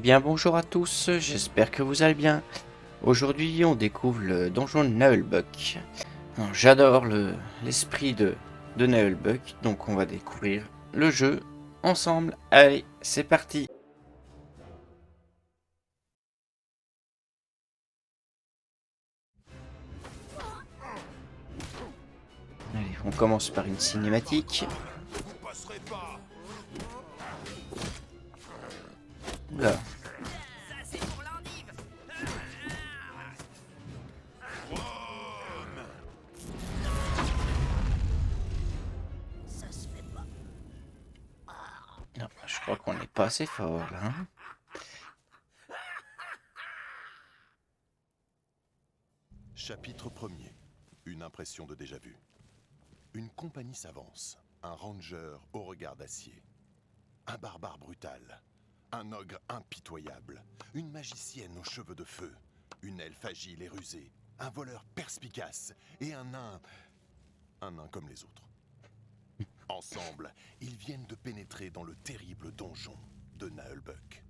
Eh bien bonjour à tous, j'espère que vous allez bien. Aujourd'hui on découvre le donjon de Nullbuck. Alors, j'adore l'esprit de Nullbuck, donc on va découvrir le jeu ensemble. Allez, c'est parti. Allez, on commence par une cinématique. Oula. Non, je crois qu'on n'est pas assez fort là, hein. Chapitre 1er. Une impression de déjà-vu. Une compagnie s'avance. Un ranger au regard d'acier. Un barbare brutal. Un ogre impitoyable. Une magicienne aux cheveux de feu. Une elfe agile et rusée. Un voleur perspicace. Et un nain... un nain comme les autres. Ensemble, ils viennent de pénétrer dans le terrible donjon de Nullbuck.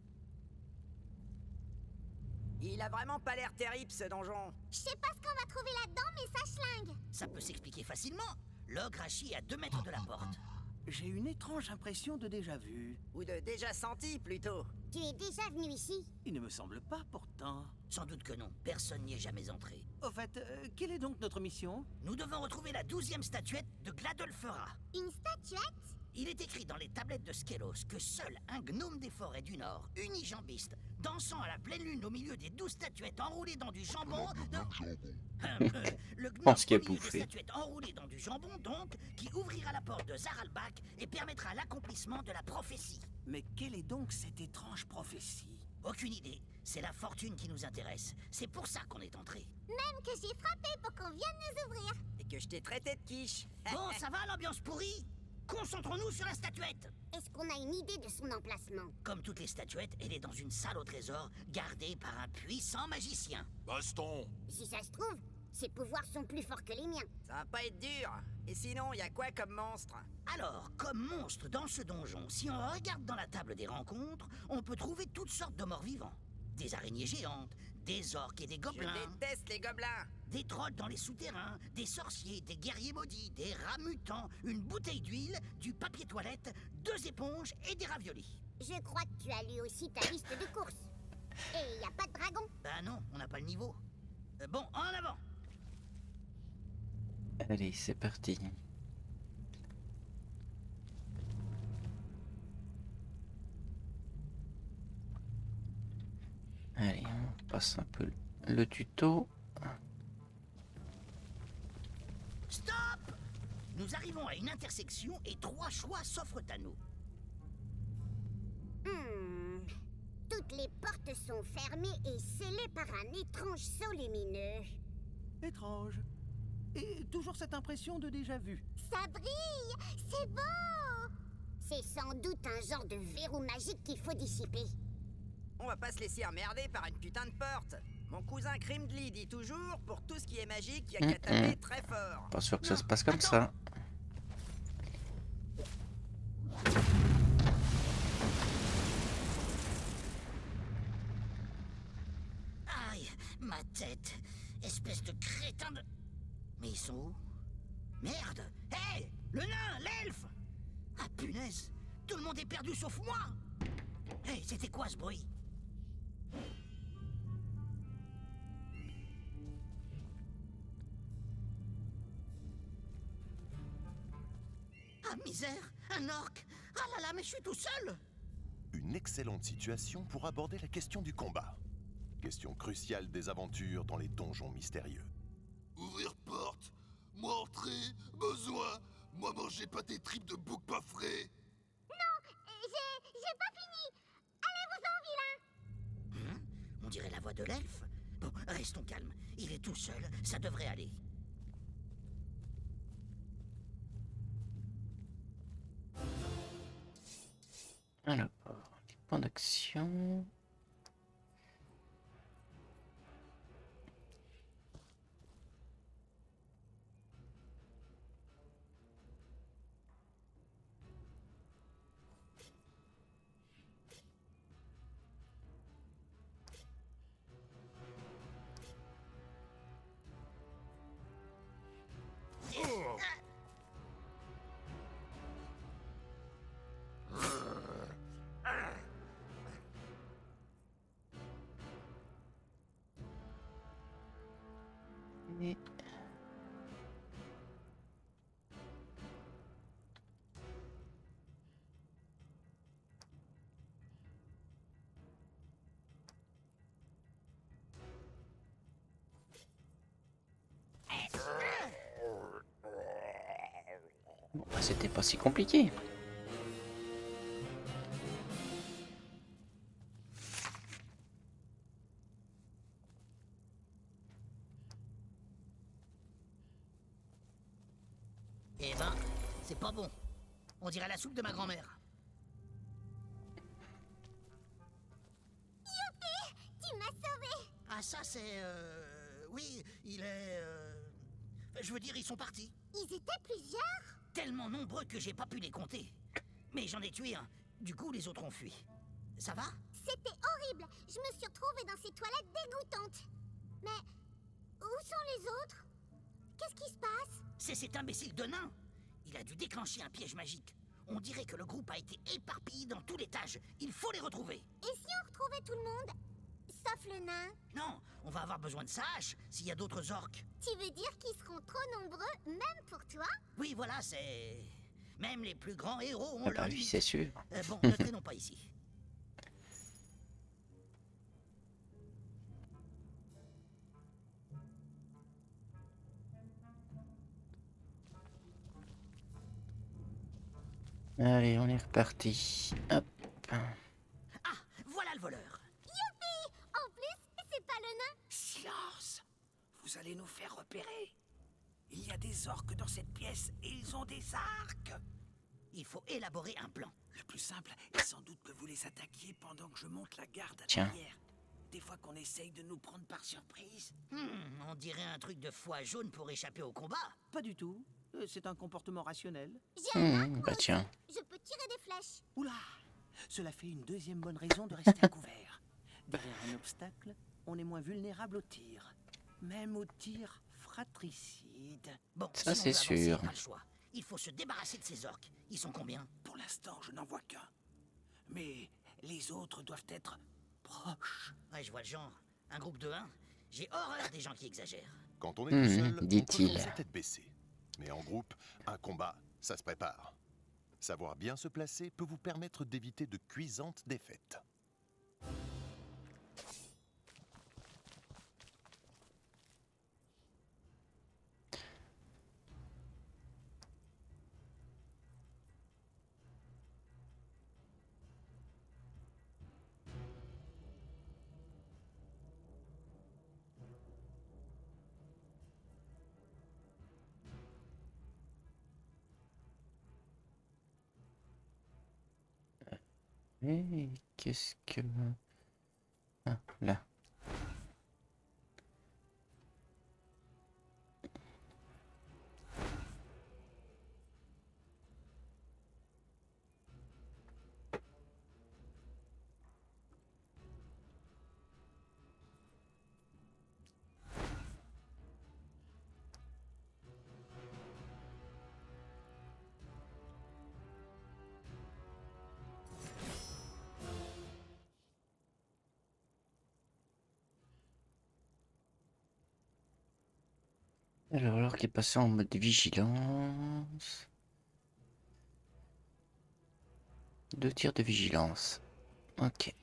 Il a vraiment pas l'air terrible ce donjon. Je sais pas ce qu'on va trouver là-dedans, mais ça schlingue. Ça peut s'expliquer facilement. L'ogre a chié à 2 mètres de la porte. J'ai une étrange impression de déjà-vu. Ou de déjà senti plutôt. Tu es déjà venu ici? Il ne me semble pas pourtant. Sans doute que non, personne n'y est jamais entré. Au fait, quelle est donc notre mission? Nous devons retrouver la 12e statuette de Gladolfera. Une statuette? Il est écrit dans les tablettes de Skelos que seul un gnome des forêts du Nord, unijambiste, dansant à la pleine lune au milieu des 12 statuettes enroulées dans du jambon... Le gnome pense qu'il a au milieu des bouffé. statuettes enroulées dans du jambon, donc, qui ouvrira la porte de Zaralbach et permettra l'accomplissement de la prophétie. Mais quelle est donc cette étrange prophétie? Aucune idée. C'est la fortune qui nous intéresse. C'est pour ça qu'on est entré. Même que j'ai frappé pour qu'on vienne nous ouvrir. Et que je t'ai traité de quiche. Bon, ça va l'ambiance pourrie? Concentrons-nous sur la statuette. Est-ce qu'on a une idée de son emplacement? Comme toutes les statuettes, elle est dans une salle au trésor, gardée par un puissant magicien. Baston! Si ça se trouve, ses pouvoirs sont plus forts que les miens. Ça va pas être dur. Et sinon, y a quoi comme monstre? Alors, comme monstre dans ce donjon, si on regarde dans la table des rencontres, on peut trouver toutes sortes de morts vivants. Des araignées géantes, des orques et des Je gobelins, déteste les gobelins. des trolls dans les souterrains, des sorciers, des guerriers maudits, des rats mutants, une bouteille d'huile, du papier toilette, 2 éponges et des raviolis. Je crois que tu as lu aussi ta liste de courses. Et y a pas de dragon. Bah non, on n'a pas le niveau. Bon, en avant. Allez, c'est parti. Allez, on passe un peu le tuto. Stop! Nous arrivons à une intersection et 3 choix s'offrent à nous. Toutes les portes sont fermées et scellées par un étrange sceau lumineux. Étrange. Et toujours cette impression de déjà-vu. Ça brille! C'est beau! C'est sans doute un genre de verrou magique qu'il faut dissiper. On va pas se laisser emmerder par une putain de porte. Mon cousin Crimdly dit toujours, pour tout ce qui est magique, y a qu'à taper très fort. Pas sûr que ça se passe comme attends. ça. Aïe, ma tête. Espèce de crétin de... Mais ils sont où? Merde! Hé! Le nain! L'elfe! Ah punaise! Tout le monde est perdu sauf moi! Hé, c'était quoi ce bruit? Ah misère! Un orque! Ah là là, mais je suis tout seul! Une excellente situation pour aborder la question du combat. Question cruciale des aventures dans les donjons mystérieux. Ouvrir porte, moi entrer, besoin, moi manger pas des tripes de bouc pas frais. J'ai pas fini! Allez-vous-en, vilain! On dirait la voix de l'elfe. Bon, restons calmes. Il est tout seul, ça devrait aller. Alors, les points d'action. Bon, bah, c'était pas si compliqué. Eh ben, c'est pas bon. On dirait la soupe de ma grand-mère. Tu m'as sauvé. Ah ça c'est... Oui, il est... Je veux dire, ils sont partis. Ils étaient plusieurs. Tellement nombreux que j'ai pas pu les compter. Mais j'en ai tué un. Du coup, les autres ont fui. Ça va? C'était horrible. Je me suis retrouvée dans ces toilettes dégoûtantes. Mais où sont les autres? Qu'est-ce qui se passe? C'est cet imbécile de nain. Il a dû déclencher un piège magique. On dirait que le groupe a été éparpillé dans tout l'étage. Il faut les retrouver. Et si on retrouvait tout le monde? Sauf le nain. Non, on va avoir besoin de sa hache s'il y a d'autres orques. Tu veux dire qu'ils seront trop nombreux, même pour toi? Oui, voilà, c'est... Même les plus grands héros ont Ah bah leur oui, limite. c'est sûr. Bon, ne traînons pas ici. Allez, on est reparti. Hop. Ah, voilà le voleur. Youpi! En plus, c'est pas le nain. Silence! Vous allez nous faire repérer. Il y a des orques dans cette pièce et ils ont des arcs. Il faut élaborer un plan. Le plus simple est sans doute que vous les attaquiez pendant que je monte la garde à Tiens. derrière. Des fois qu'on essaye de nous prendre par surprise. On dirait un truc de foie jaune pour échapper au combat. Pas du tout. C'est un comportement rationnel. J'ai un arc, moi Bah aussi. tiens. Je peux tirer des flèches. Oula! Cela fait une deuxième bonne raison de rester à couvert. Derrière un obstacle, on est moins vulnérable au tir. Même au tir fratricide. Bon, Ça, si on c'est veut avancer, sûr. pas le choix. Il faut se débarrasser de ces orques. Ils sont combien? Pour l'instant, je n'en vois qu'un. Mais les autres doivent être proches. Ouais, je vois le genre. Un groupe de 1. J'ai horreur des gens qui exagèrent. Quand on est tout seul, on peut dit-il. foncer tête baissée. Mais en groupe, un combat, ça se prépare. Savoir bien se placer peut vous permettre d'éviter de cuisantes défaites. Et qu'est-ce que... Ah, là. Alors qui est passé en mode vigilance. 2 tirs de vigilance. Ok.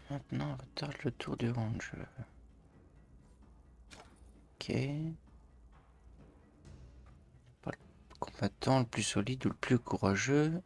Maintenant, on retarde le tour du ranger. Ok. Pas le combattant le plus solide ou le plus courageux.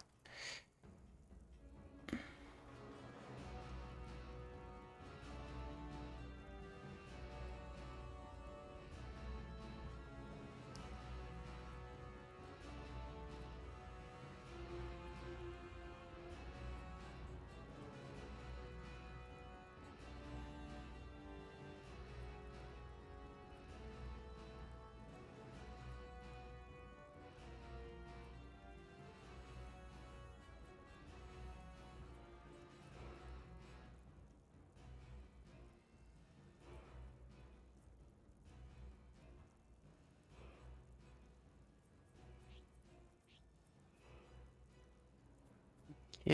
Ok.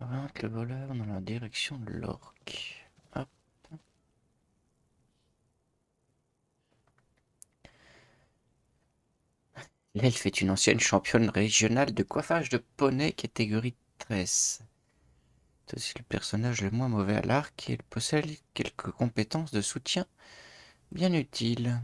Oriente le voleur dans la direction de l'orque. Hop. L'elfe est une ancienne championne régionale de coiffage de poney catégorie 13. C'est aussi le personnage le moins mauvais à l'arc et il possède quelques compétences de soutien bien utiles.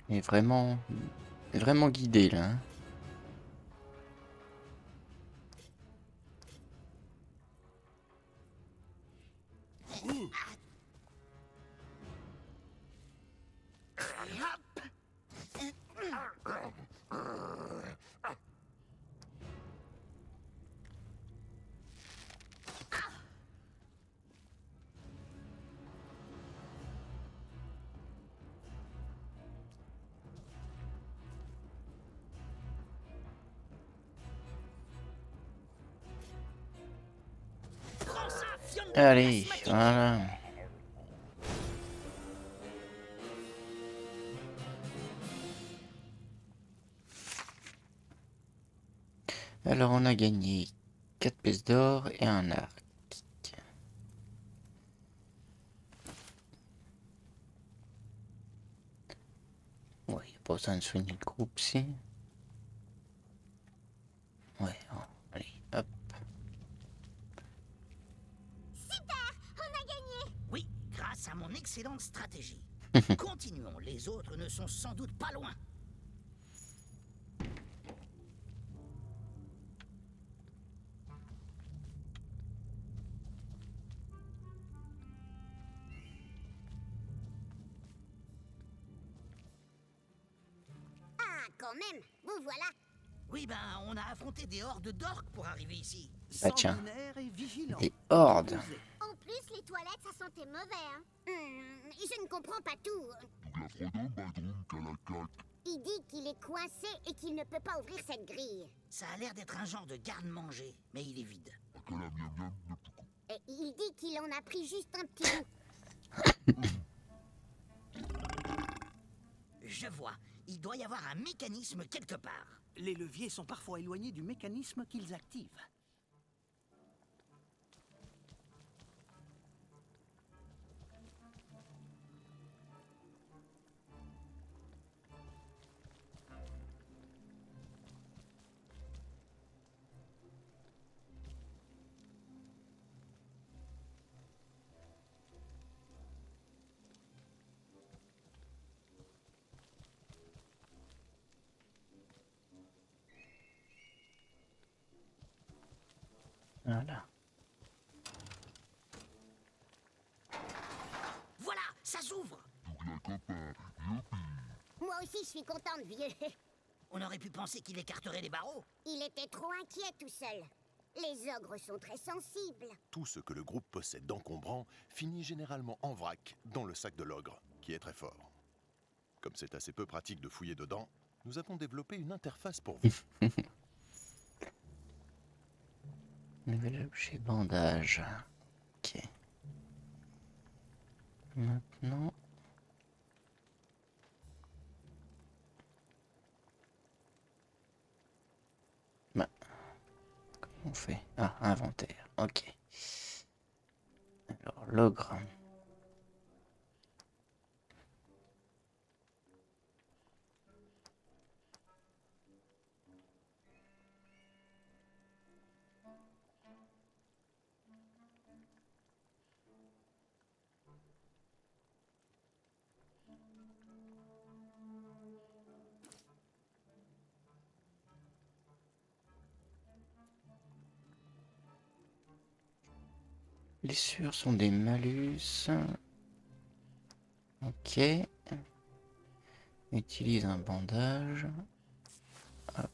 Il est vraiment guidé là. Hein. Prends ça, fion de Allez, plasmatique. voilà. Alors on a gagné 4 pièces d'or et un arc. Ouais, il n'y a pas besoin de soigner le groupe si. Ouais, allez, hop. Super! On a gagné! Oui, grâce à mon excellente stratégie. Continuons, les autres ne sont sans doute pas loin. Ah, quand même! Vous voilà! Oui, ben, on a affronté des hordes d'orques pour arriver ici. Bah tiens. Sanguinaire et vigilant. Les hordes. En plus, les toilettes, ça sentait mauvais, hein? Je ne comprends pas tout. Il dit qu'il est coincé et qu'il ne peut pas ouvrir cette grille. Ça a l'air d'être un genre de garde-manger, mais il est vide. Et il dit qu'il en a pris juste un petit bout. Je vois, il doit y avoir un mécanisme quelque part. Les leviers sont parfois éloignés du mécanisme qu'ils activent. Voilà. Voilà, ça s'ouvre. Moi aussi, je suis contente, vieux. On aurait pu penser qu'il écarterait les barreaux. Il était trop inquiet tout seul. Les ogres sont très sensibles. Tout ce que le groupe possède d'encombrant finit généralement en vrac dans le sac de l'ogre, qui est très fort. Comme c'est assez peu pratique de fouiller dedans, nous avons développé une interface pour vous. Nouvel objet bandage. Ok. Maintenant. Bah. Comment on fait? Ah, inventaire. Ok. Alors, l'ogre. Blessures sont des malus. Ok. Utilise un bandage. Hop.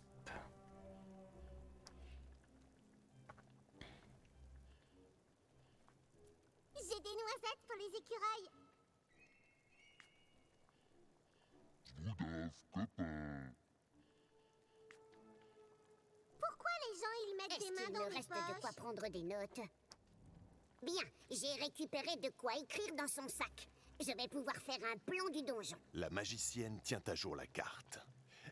J'ai des noix casse-cassette pour les écureuils. Rudolf, copain. Pourquoi les gens, ils mettent Est-ce des mains qu'il dans me les reste de poches? quoi prendre des notes? Bien, j'ai récupéré de quoi écrire dans son sac. Je vais pouvoir faire un plan du donjon. La magicienne tient à jour la carte.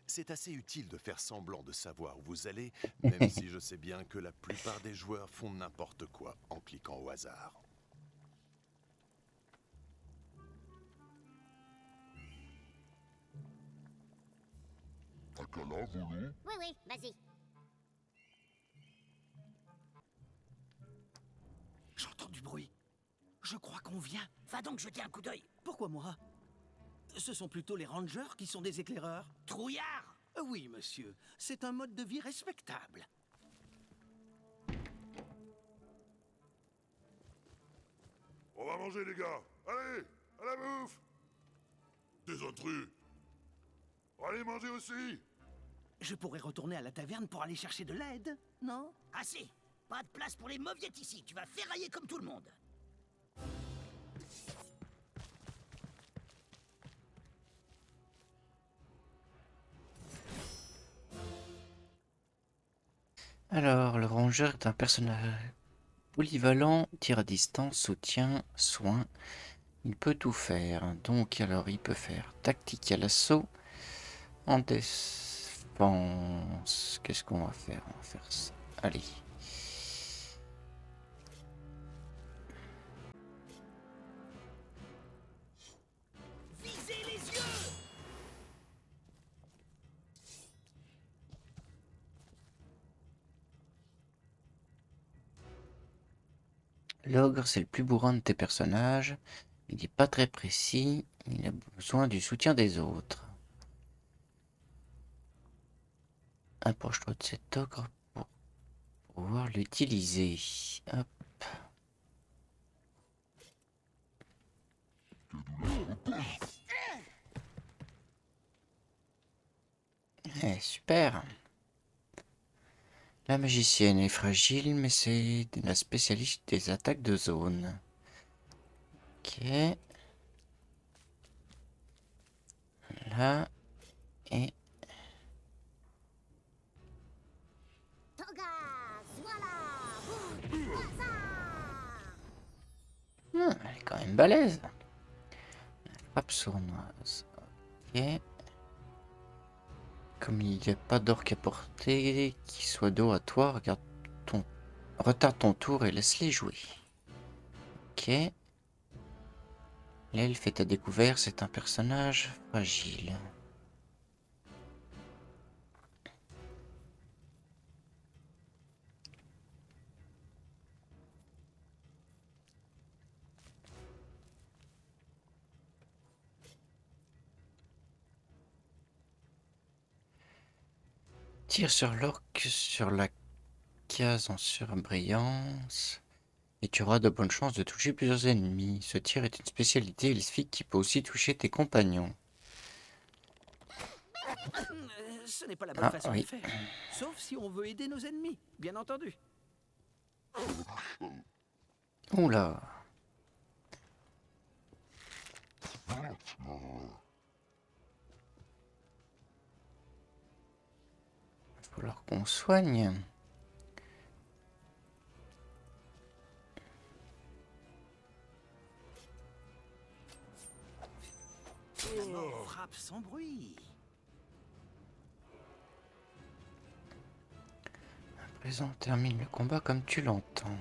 C'est assez utile de faire semblant de savoir où vous allez, même si je sais bien que la plupart des joueurs font n'importe quoi en cliquant au hasard. Akala, Volo. Oui, oui, vas-y. J'entends du bruit. Je crois qu'on vient. Va donc jeter un coup d'œil. Pourquoi moi? Ce sont plutôt les rangers qui sont des éclaireurs. Trouillard! Oui, monsieur. C'est un mode de vie respectable. On va manger, les gars. Allez, à la bouffe. Des intrus. Allez manger aussi. Je pourrais retourner à la taverne pour aller chercher de l'aide, non? Assez! Pas de place pour les mauviettes ici, tu vas ferrailler comme tout le monde. Alors, le rangeur est un personnage polyvalent, tir à distance, soutien, soin. Il peut tout faire. Donc, alors, il peut faire tactique à l'assaut, en défense. Qu'est-ce qu'on va faire? On va faire ça. Allez. Visez les yeux! L'ogre, c'est le plus bourrin de tes personnages. Il n'est pas très précis. Il a besoin du soutien des autres. Approche-toi de cet ogre pour pouvoir l'utiliser. Hop. Super. La magicienne est fragile, mais c'est la spécialiste des attaques de zone. Ok. Là. Et... Togas, voilà. elle est quand même balèze. Frappe sournoise. Ok. Comme il n'y a pas d'orque à portée qui soit dos à toi, retarde ton tour et laisse-les jouer. Ok. L'elfe est à découvert, c'est un personnage fragile. Tire sur l'orque sur la case en surbrillance et tu auras de bonnes chances de toucher plusieurs ennemis. Ce tir est une spécialité elfique qui peut aussi toucher tes compagnons. Ce n'est pas la bonne façon de faire. Sauf si on veut aider nos ennemis, bien entendu. Oula. Il va falloir qu'on soigne. La mort frappe sans bruit. À présent, termine le combat comme tu l'entends.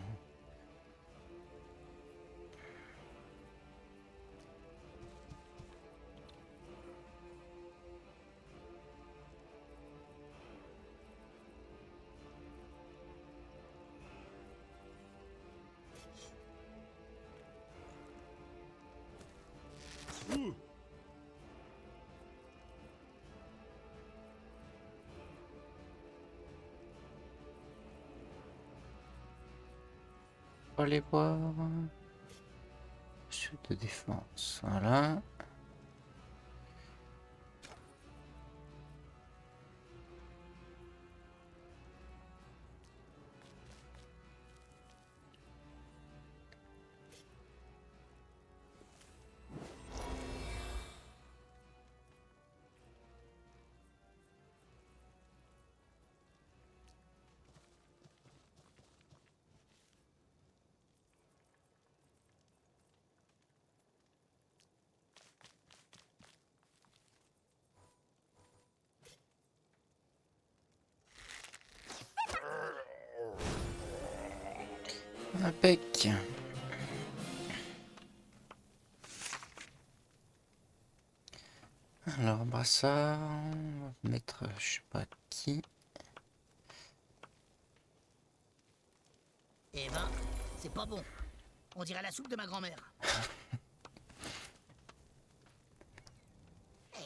On va aller voir. Chute de défense, voilà. Impec. Alors, brassard, on va mettre, je sais pas qui. Eh ben, c'est pas bon. On dirait la soupe de ma grand-mère.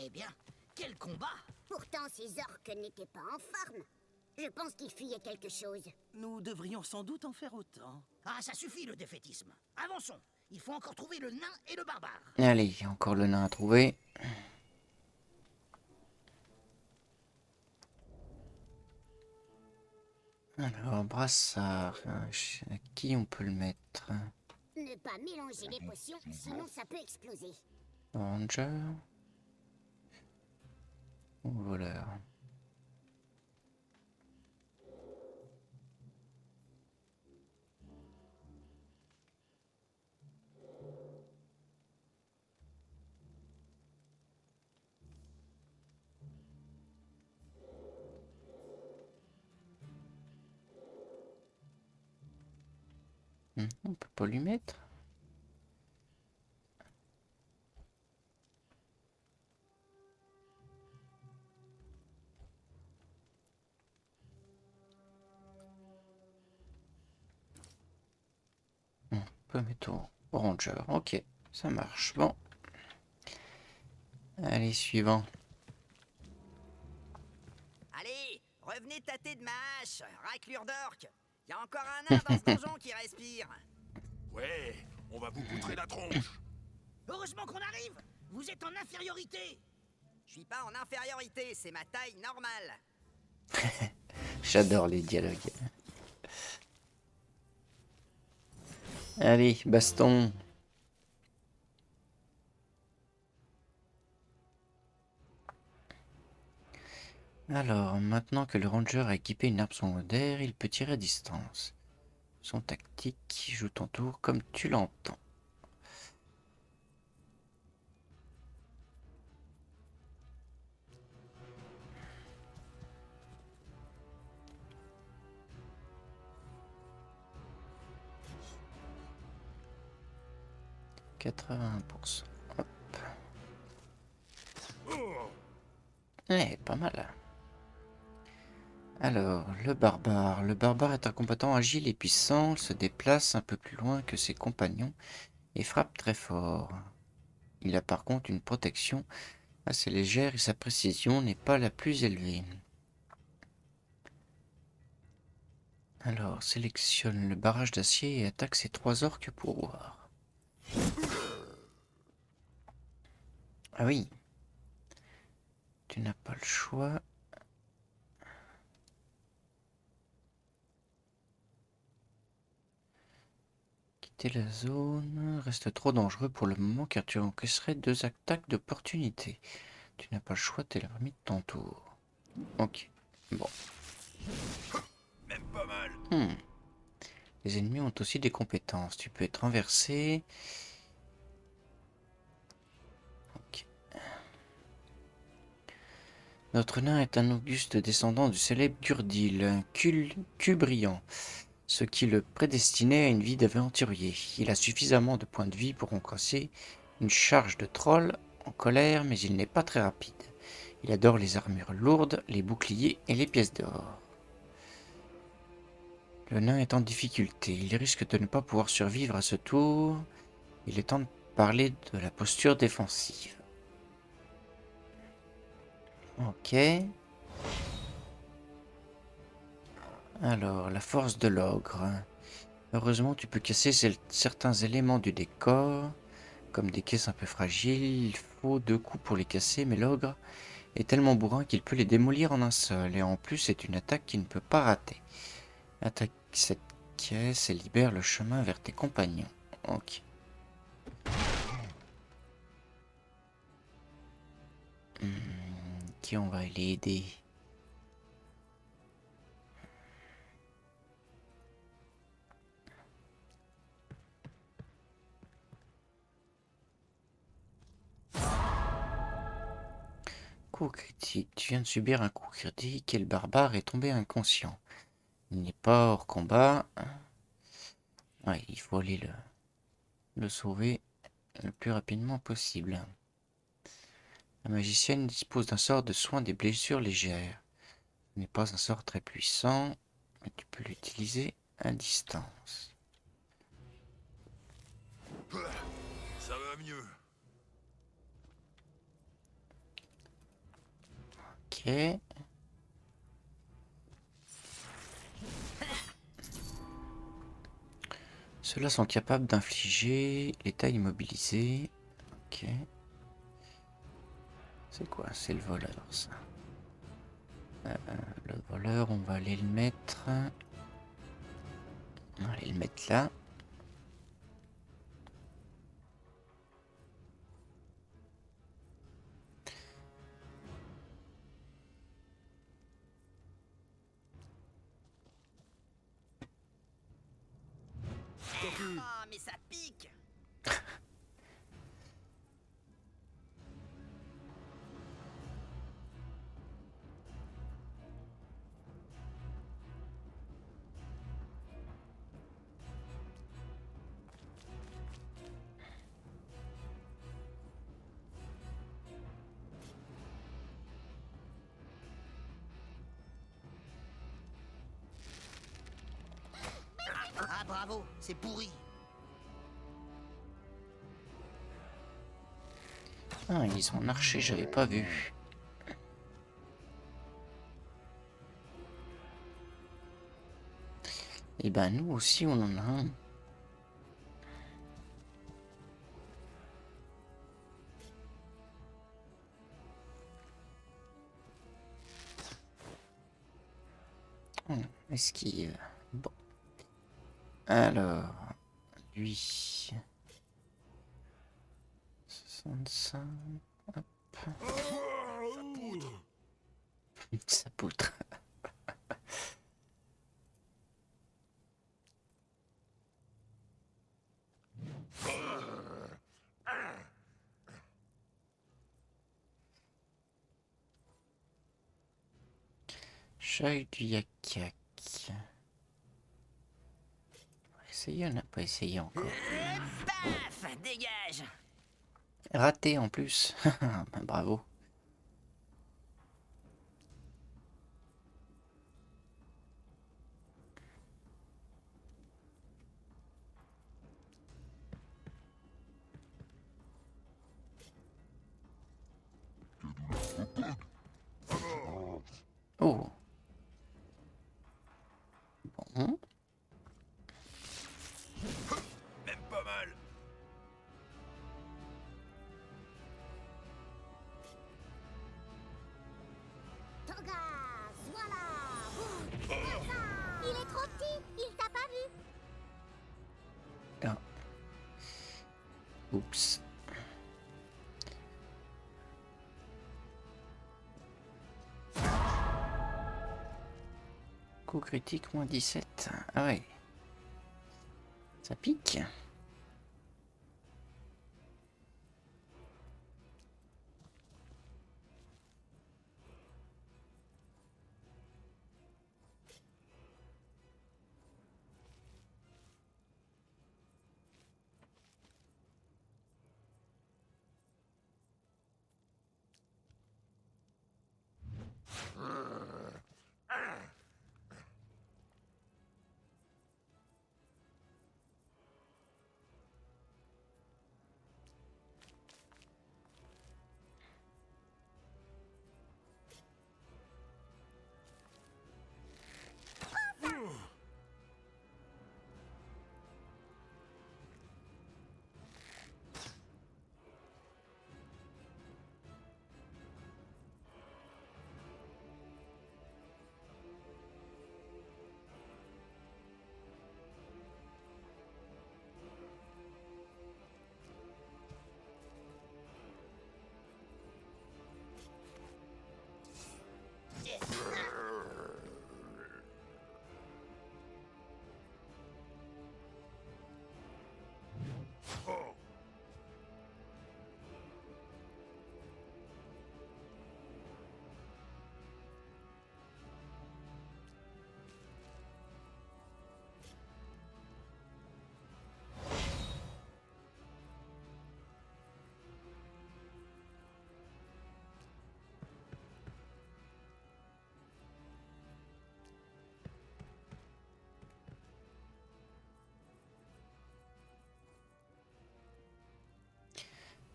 Eh bien, quel combat! Pourtant, ces orques n'étaient pas en forme. Je pense qu'ils fuyaient quelque chose. Nous devrions sans doute en faire autant. Ah, ça suffit le défaitisme. Avançons. Il faut encore trouver le nain et le barbare. Allez, encore le nain à trouver. Alors, brassard, à qui on peut le mettre? Ne pas mélanger les potions, sinon ça peut exploser. Ranger ou voleur? On peut pas lui mettre. On peut mettre au ranger. Ok, ça marche. Bon. Allez, suivant. Allez, revenez tâter de ma hache, raclure d'orque. Y a encore un nain dans ce donjon qui respire. Ouais, on va vous poutrer la tronche. Heureusement qu'on arrive. Vous êtes en infériorité. Je suis pas en infériorité, c'est ma taille normale. J'adore les dialogues. Allez, baston. Alors, maintenant que le ranger a équipé une arme secondaire, il peut tirer à distance. Son tactique, joue ton tour comme tu l'entends. « 80%. Hop. Ouais, pas mal. Alors, le barbare. Le barbare est un combattant agile et puissant, se déplace un peu plus loin que ses compagnons et frappe très fort. Il a par contre une protection assez légère et sa précision n'est pas la plus élevée. Alors, sélectionne le barrage d'acier et attaque ces 3 orques pour voir. Ah oui. Tu n'as pas le choix. Quitter la zone reste trop dangereux pour le moment car tu encaisserais 2 attaques d'opportunité. Tu n'as pas le choix, t'es la permis de ton tour. Ok, bon. Même pas mal. Les ennemis ont aussi des compétences. Tu peux être renversé. Ok. Notre nain est un auguste descendant du célèbre Gurdil, un cul brillant, ce qui le prédestinait à une vie d'aventurier. Il a suffisamment de points de vie pour encaisser une charge de troll en colère, mais il n'est pas très rapide. Il adore les armures lourdes, les boucliers et les pièces d'or. Le nain est en difficulté. Il risque de ne pas pouvoir survivre à ce tour. Il est temps de parler de la posture défensive. Ok. Alors, la force de l'ogre. Heureusement, tu peux casser certains éléments du décor, comme des caisses un peu fragiles. Il faut 2 coups pour les casser, mais l'ogre est tellement bourrin qu'il peut les démolir en un seul. Et en plus, c'est une attaque qui ne peut pas rater. Attaque cette caisse et libère le chemin vers tes compagnons. Ok. Qui on va aller aider? Coup critique. Tu viens de subir un coup critique et le barbare est tombé inconscient. Il n'est pas hors combat. Ouais, il faut aller le sauver le plus rapidement possible. La magicienne dispose d'un sort de soin des blessures légères. Ce n'est pas un sort très puissant, mais tu peux l'utiliser à distance. Ça va mieux. Ok. Ceux-là sont capables d'infliger l'état immobilisé. Ok. C'est quoi? C'est le voleur, ça. Le voleur, on va aller le mettre... On va aller le mettre là. Ah, mais ça pique. Ah bravo, c'est pourri. Ah, ils ont un archer, j'avais pas vu. Et ben nous aussi on en a un. Esquive. Bon. Alors, lui. 65. Hop. Ça poutre. Chai du Yakak. On va essayer, on n'a pas essayé encore. Paf, dégage. Raté en plus. Bravo. Oh. Bon. Même pas mal. Togas, voilà. Il est trop petit, il t'a pas vu. Ah. Oups. Coup critique moins 17. Ah ouais. Ça pique.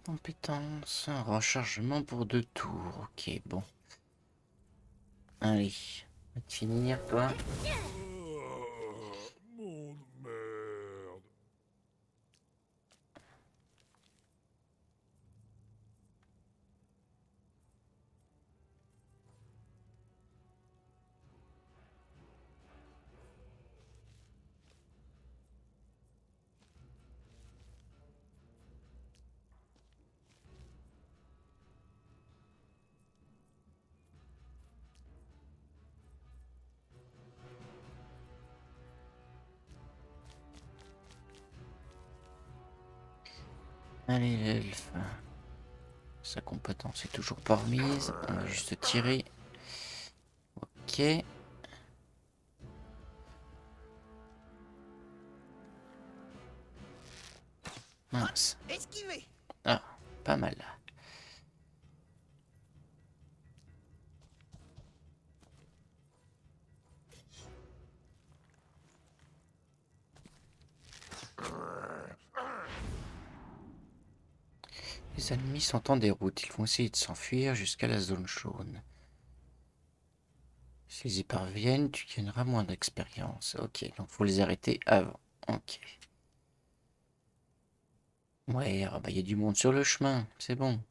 Compétence, rechargement pour 2 tours. Ok, bon. Allez, va te finir, toi. Monde merde. Allez, l'elfe. Sa compétence est toujours pas remise. On va juste tirer. Ok. Mince. Esquivez. Ah, pas mal. Les ennemis sont en déroute. Ils vont essayer de s'enfuir jusqu'à la zone jaune. S'ils y parviennent, tu gagneras moins d'expérience. Ok, donc faut les arrêter avant. Ok. Ouais, ah bah, y a du monde sur le chemin. C'est bon.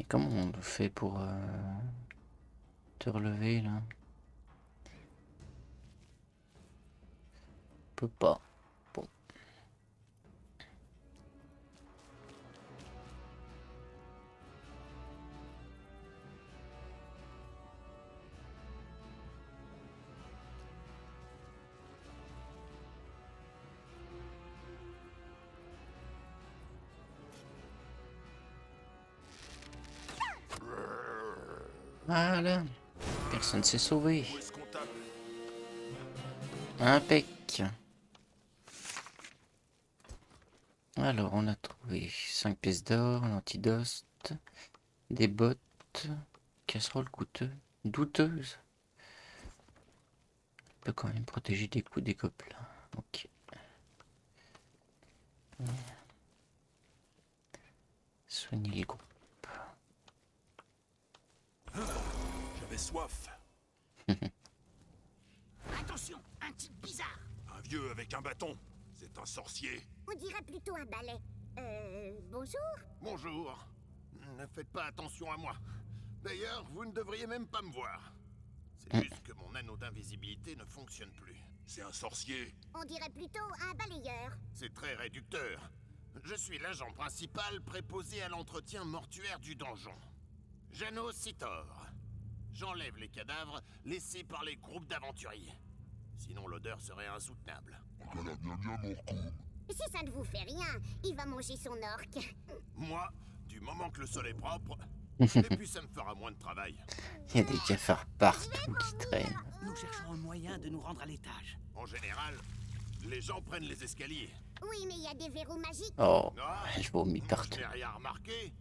Et comment on fait pour te relever là? On peut pas. Bon. Voilà. Personne s'est sauvé. Où est-ce qu'on tape? Impec. Alors, on a trouvé 5 pièces d'or, un antidote, des bottes, casserole douteuse. On peut quand même protéger des coups des gobelins. Ok. Soigner le groupe. J'avais soif. Attention, un type bizarre. Un vieux avec un bâton. C'est un sorcier. On dirait plutôt un balai. Bonjour. Bonjour. Ne faites pas attention à moi. D'ailleurs, vous ne devriez même pas me voir. C'est juste que mon anneau d'invisibilité ne fonctionne plus. C'est un sorcier. On dirait plutôt un balayeur. C'est très réducteur. Je suis l'agent principal préposé à l'entretien mortuaire du donjon. Janos Sitor. J'enlève les cadavres laissés par les groupes d'aventuriers. Sinon l'odeur serait insoutenable. Si ça ne vous fait rien, il va manger son orque. Moi, du moment que le sol est propre, et puis ça me fera moins de travail. Il y a des cafards partout qui traînent. Nous cherchons un moyen de nous rendre à l'étage. En général, les gens prennent les escaliers. Oui, mais il y a des verrous magiques. Oh, Ah, je vomis je partout. n'ai rien remarqué.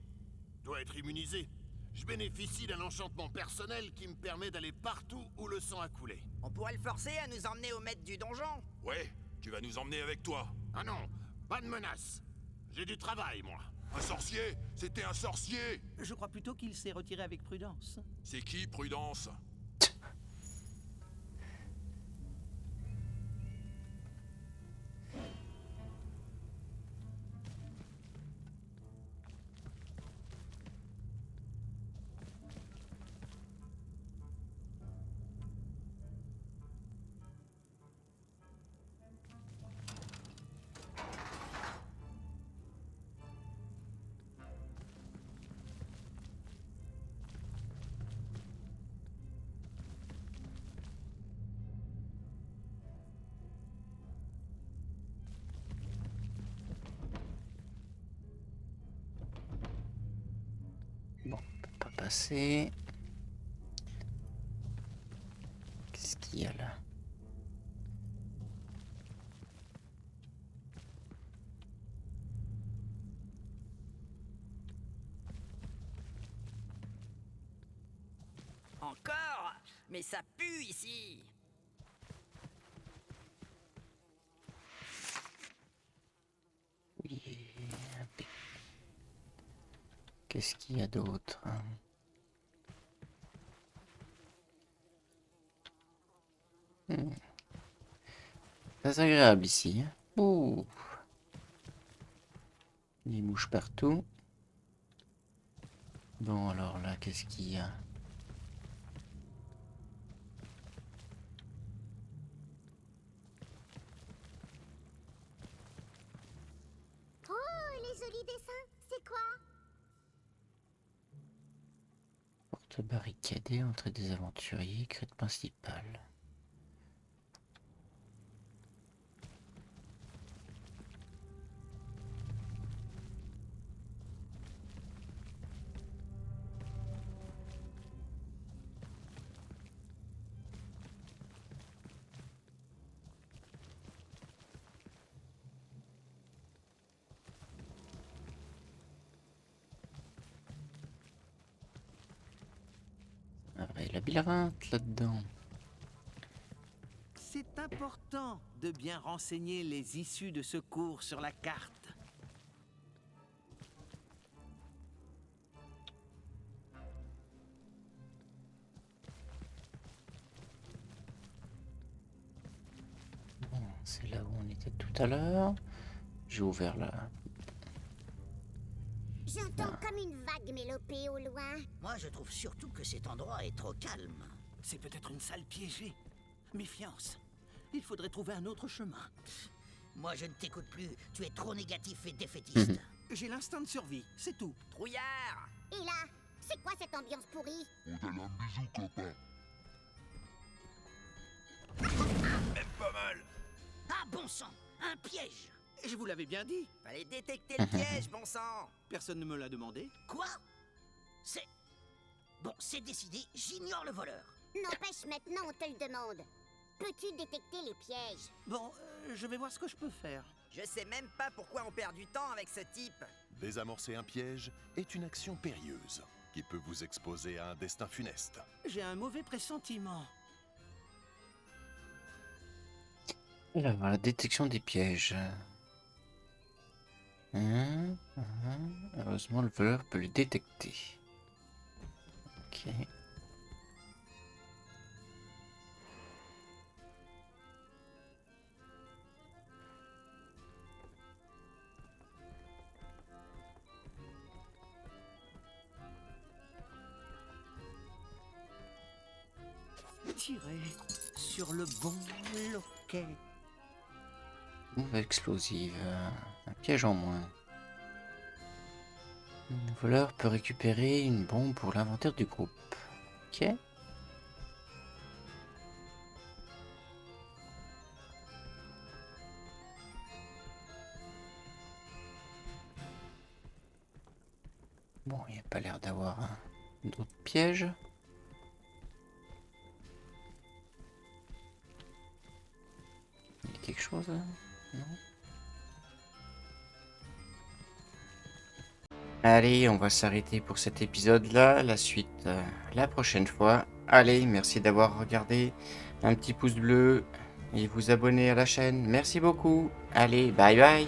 Dois être immunisé. Je bénéficie d'un enchantement personnel qui me permet d'aller partout où le sang a coulé. On pourrait le forcer à nous emmener au maître du donjon. Ouais, tu vas nous emmener avec toi. Ah non, pas de menace. J'ai du travail, moi. Un sorcier? C'était un sorcier! Je crois plutôt qu'il s'est retiré avec prudence. C'est qui, Prudence? passer. Qu'est-ce qu'il y a là? Encore? Mais ça pue ici. Oui. Qu'est-ce qu'il y a d'autre? Très agréable ici. Ouh. Des mouches partout. Bon, alors là, qu'est-ce qu'il y a? Oh, les jolis dessins, c'est quoi? Porte barricadée, entrée des aventuriers, crête principale. Ah, il y a labyrinthe là-dedans. C'est important de bien renseigner les issues de secours sur la carte. Bon, c'est là où on était tout à l'heure. J'ai ouvert là. J'entends comme une vague mélopée au loin. Moi, je trouve surtout que cet endroit est trop calme. C'est peut-être une salle piégée. Méfiance. Il faudrait trouver un autre chemin. Moi, je ne t'écoute plus. Tu es trop négatif et défaitiste. J'ai l'instinct de survie, c'est tout. Trouillard! Et là, c'est quoi cette ambiance pourrie? On te donne un bisou, copain. Même pas mal. Ah, bon sang, un piège. Je vous l'avais bien dit. Fallait détecter le piège, bon sang. Personne ne me l'a demandé. Quoi? C'est... Bon, c'est décidé, j'ignore le voleur. N'empêche, maintenant on te le demande. Peux-tu détecter les pièges? Bon, je vais voir ce que je peux faire. Je sais même pas pourquoi on perd du temps avec ce type. Désamorcer un piège est une action périlleuse qui peut vous exposer à un destin funeste. J'ai un mauvais pressentiment. Alors, la détection des pièges. Heureusement, le voleur peut les détecter. Ok. Tirer sur le bon loquet. Bombe explosive. Un piège en moins. Le voleur peut récupérer une bombe pour l'inventaire du groupe. Ok. Bon, il n'y a pas l'air d'avoir d'autres pièges. Il y a quelque chose là? Non. Allez, on va s'arrêter pour cet épisode-là. La suite la prochaine fois. Allez, merci d'avoir regardé. Un petit pouce bleu et vous abonner à la chaîne. Merci beaucoup. Allez, bye bye.